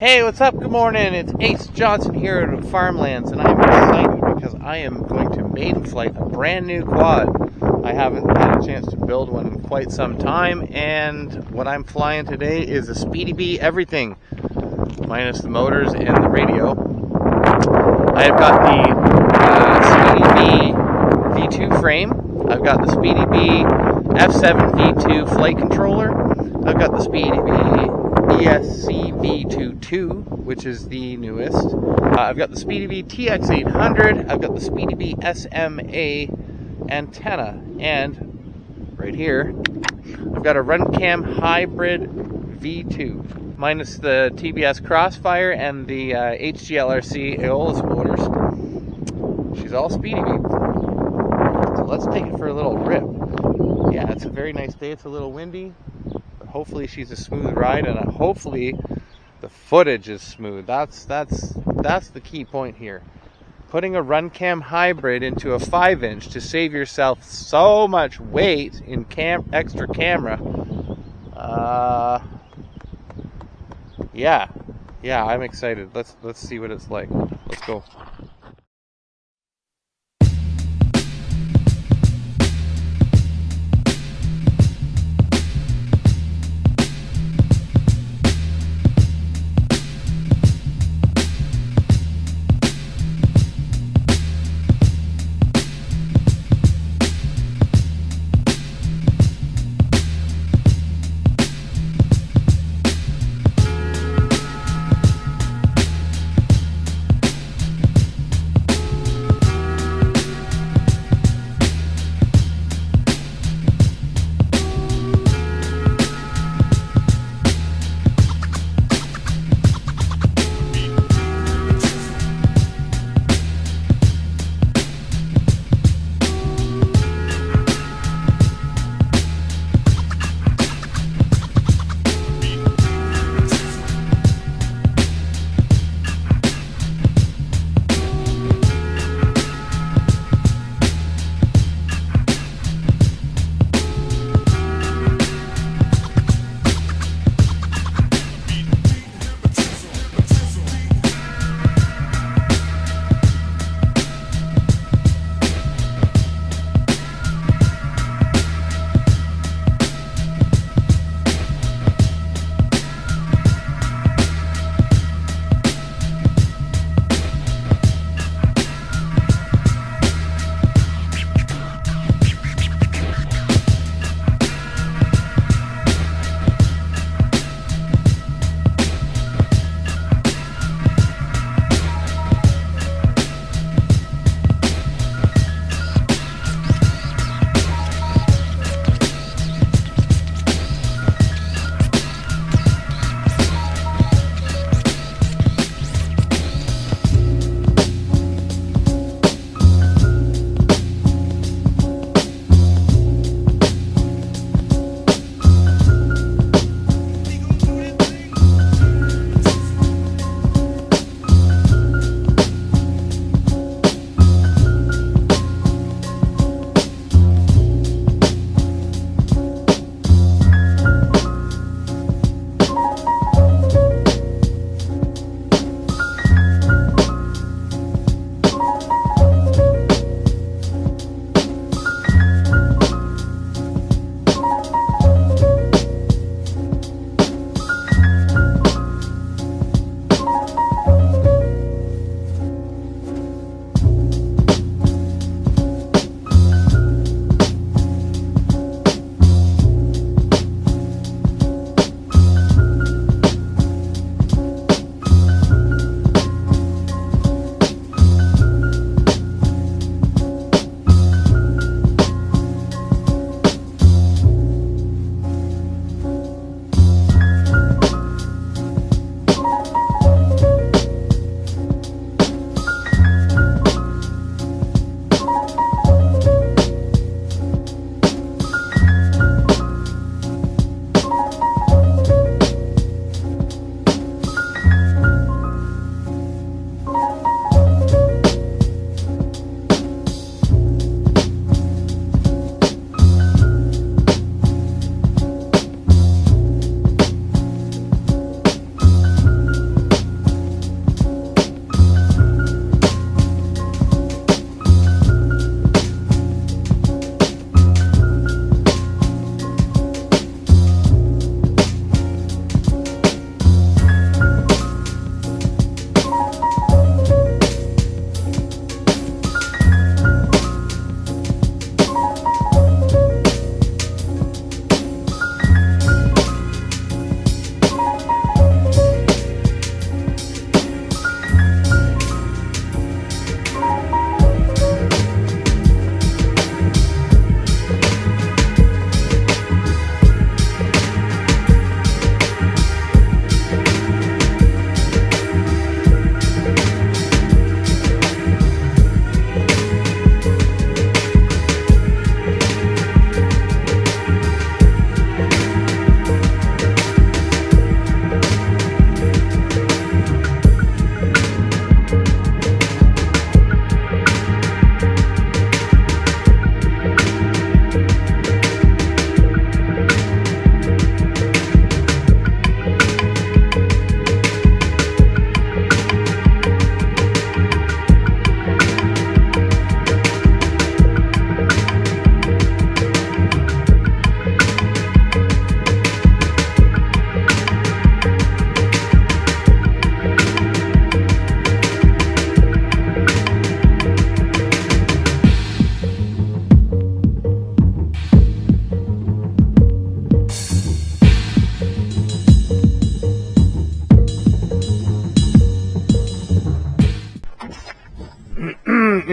Hey, what's up? Good morning. It's Ace Johnson here at Farmlands, and I'm excited because I am going to maiden flight a brand new quad. I haven't had a chance to build one in quite some time, and what I'm flying today is a SpeedyBee everything, minus the motors and the radio. I have got the SpeedyBee V2 frame. I've got the SpeedyBee F7 V2 flight controller. I've got the SpeedyBee ESC V22, which is the newest. I've got the SpeedyBee TX800. I've got the SpeedyBee SMA antenna, and right here I've got a RunCam hybrid V2, minus the TBS Crossfire and the HGLRC Aeolus motors. She's all SpeedyBee. So let's take it for a little rip. Yeah, it's a very nice day. It's a little windy. Hopefully she's a smooth ride, and hopefully the footage is smooth. That's the key point here. Putting a RunCam hybrid into a 5-inch to save yourself so much weight in extra camera. Yeah, I'm excited. Let's see what it's like. Let's go.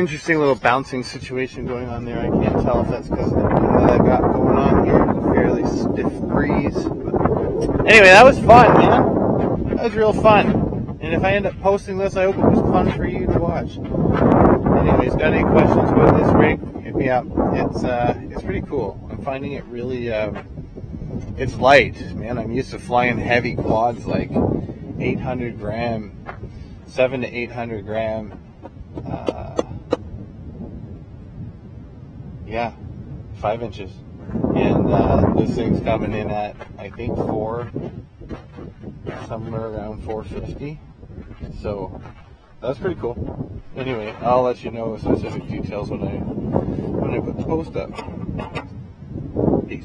interesting little bouncing situation going on there. I can't tell if that's because of the wind that I've got going on here. It's a fairly stiff breeze. Anyway, that was fun, man. That was real fun. And if I end up posting this, I hope it was fun for you to watch. Anyways, got any questions about this rig? Hit me up. It's pretty cool. I'm finding it really, it's light, man. I'm used to flying heavy quads like 800 gram, 7 to 800 gram. Yeah, 5 inches. And this thing's coming in at, I think, somewhere around 450. So that's pretty cool. Anyway, I'll let you know specific details when I put the post up. Peace.